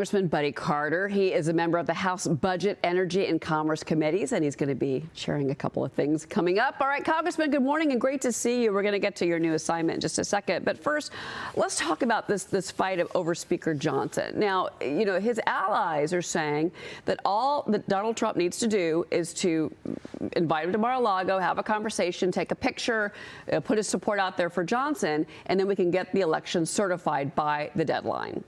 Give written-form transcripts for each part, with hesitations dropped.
Congressman Buddy Carter. He is a member of the House Budget, Energy, and Commerce Committees, and he's going to be sharing a couple of things coming up. All right, Congressman, good morning and great to see you. We're going to get to your new assignment in just a second. But first, let's talk about this fight over Speaker Johnson. Now, you know, his allies are saying that all that Donald Trump needs to do is to invite him to Mar-a-Lago, have a conversation, take a picture, put his support out there for Johnson, and then we can get the election certified by the deadline.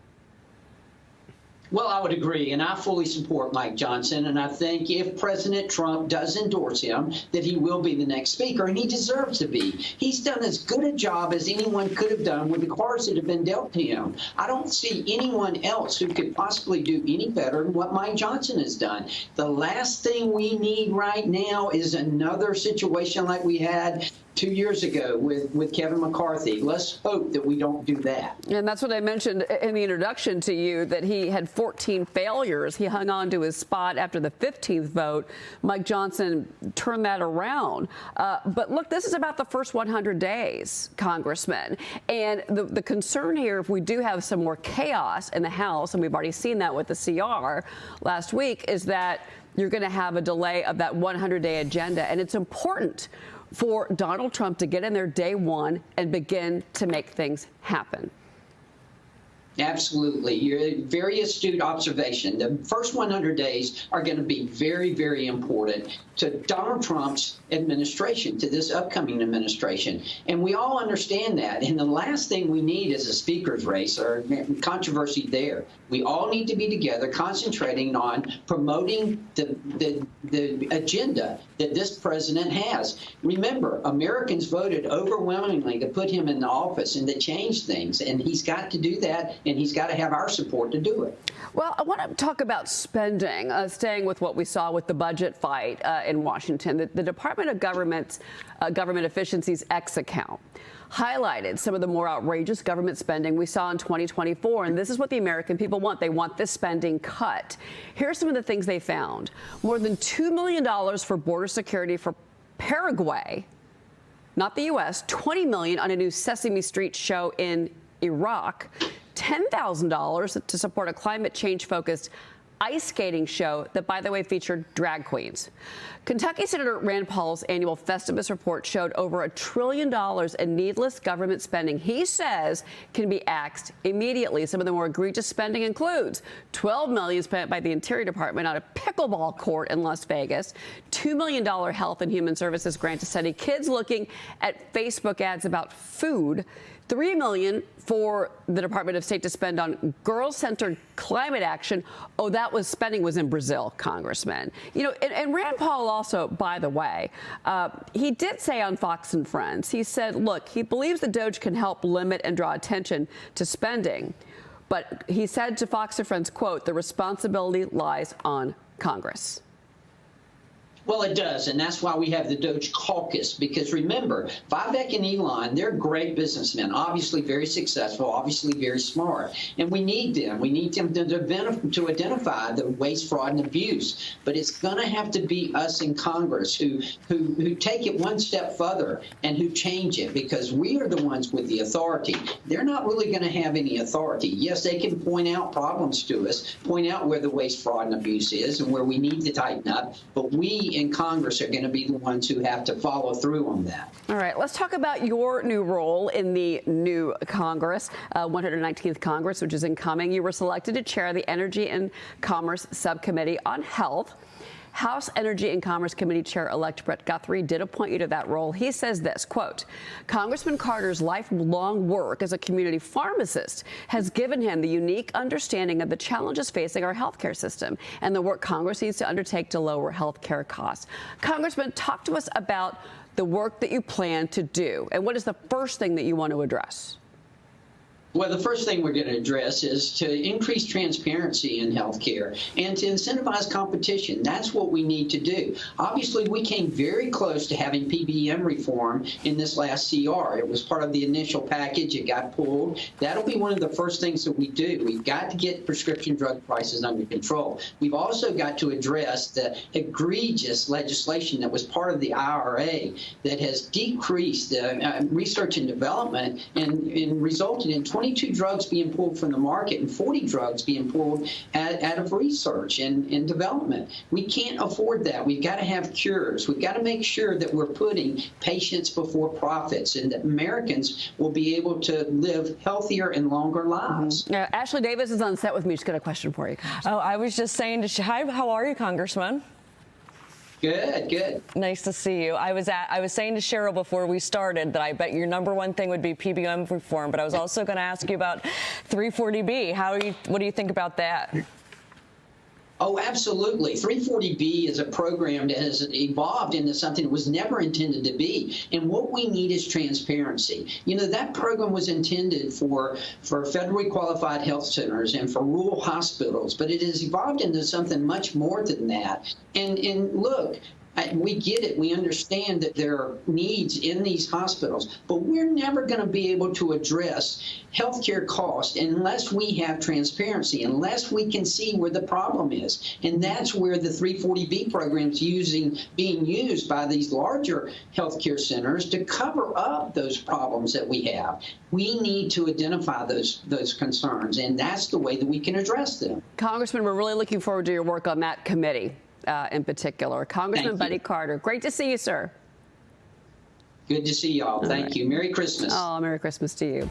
Well, I would agree, and I fully support Mike Johnson, and I think if President Trump does endorse him, that he will be the next speaker, and he deserves to be. He's done as good a job as anyone could have done with the cards that have been dealt to him. I don't see anyone else who could possibly do any better than what Mike Johnson has done. The last thing we need right now is another situation like we had 2 years ago with Kevin McCarthy. Let's hope that we don't do that. And that's what I mentioned in the introduction to you, that he had 14 failures. He hung on to his spot after the 15th vote. Mike Johnson turned that around. But look, this is about the first 100 days, Congressman. And the concern here, if we do have some more chaos in the House, and we've already seen that with the CR last week, is that you're going to have a delay of that 100-day agenda. And it's important for Donald Trump to get in there day one and begin to make things happen. Absolutely. You're a very astute observation. The first 100 days are going to be very, very important to Donald Trump's administration, to this upcoming administration. And we all understand that. And the last thing we need is a speaker's race or controversy there. We all need to be together concentrating on promoting the agenda that this president has. Remember, Americans voted overwhelmingly to put him in the office and to change things. And he's got to do that. And he's got to have our support to do it. Well, I want to talk about spending, staying with what we saw with the budget fight in Washington. The Department of Government Efficiency's X account highlighted some of the more outrageous government spending we saw in 2024. And this is what the American people want. They want this spending cut. Here are some of the things they found. More than $2 million for border security for Paraguay, not the U.S., $20 million on a new Sesame Street show in Iraq, $10,000 to support a climate change-focused ice skating show that, by the way, featured drag queens. Kentucky Senator Rand Paul's annual Festivus report showed over $1 trillion in needless government spending he says can be axed immediately. Some of the more egregious spending includes $12 million spent by the Interior Department on a pickleball court in Las Vegas, $2 million Health and Human Services grant to study kids looking at Facebook ads about food, $3 million for the Department of State to spend on girl-centered climate action. Oh, that was spending was in Brazil, Congressman. You know, and Rand Paul also, by the way, he did say on Fox and Friends, he said, look, he believes the DOGE can help limit and draw attention to spending. But he said to Fox and Friends, quote, the responsibility lies on Congress. Well, it does, and that's why we have the DOGE caucus, because remember, Vivek and Elon, they're great businessmen, obviously very successful, obviously very smart, and we need them. We need them to identify the waste, fraud, and abuse. But it's going to have to be us in Congress who take it one step further and who change it, because we are the ones with the authority. They're not really going to have any authority. Yes, they can point out problems to us, point out where the waste, fraud, and abuse is and where we need to tighten up, but we in Congress are going to be the ones who have to follow through on that. All right, let's talk about your new role in the new Congress, 119th Congress, which is incoming. You were selected to chair the Energy and Commerce Subcommittee on Health. House Energy and Commerce Committee Chair-elect Brett Guthrie did appoint you to that role. He says this, quote, Congressman Carter's lifelong work as a community pharmacist has given him the unique understanding of the challenges facing our healthcare system and the work Congress needs to undertake to lower healthcare costs. Congressman, talk to us about the work that you plan to do, and what is the first thing that you want to address? Well, the first thing we're going to address is to increase transparency in healthcare and to incentivize competition. That's what we need to do. Obviously, we came very close to having PBM reform in this last CR. It was part of the initial package. It got pulled. That'll be one of the first things that we do. We've got to get prescription drug prices under control. We've also got to address the egregious legislation that was part of the IRA that has decreased the research and development and resulted in 20 22 drugs being pulled from the market and 40 drugs being pulled out of research and development. We can't afford that. We've got to have cures. We've got to make sure that we're putting patients before profits and that Americans will be able to live healthier and longer lives. Ashley Davis is on set with me. She's got a question for you. Oh, I was just saying to hi, how are you, Congressman? Good, good. Nice to see you. I was saying to Cheryl before we started that I bet your #1 thing would be PBM reform, but I was also going to ask you about 340B. What do you think about that? Oh, absolutely. 340B is a program that has evolved into something it was never intended to be. And what we need is transparency. You know, that program was intended for federally qualified health centers and for rural hospitals, but it has evolved into something much more than that. And look, we get it. We understand that there are needs in these hospitals, but we're never going to be able to address healthcare costs unless we have transparency, unless we can see where the problem is. And that's where the 340B program is being used by these larger healthcare centers to cover up those problems that we have. We need to identify those concerns, and that's the way that we can address them. Congressman, we're really looking forward to your work on that committee. In particular. Congressman Buddy Carter, great to see you, sir. Good to see y'all. Thank you. Merry Christmas. Oh, Merry Christmas to you.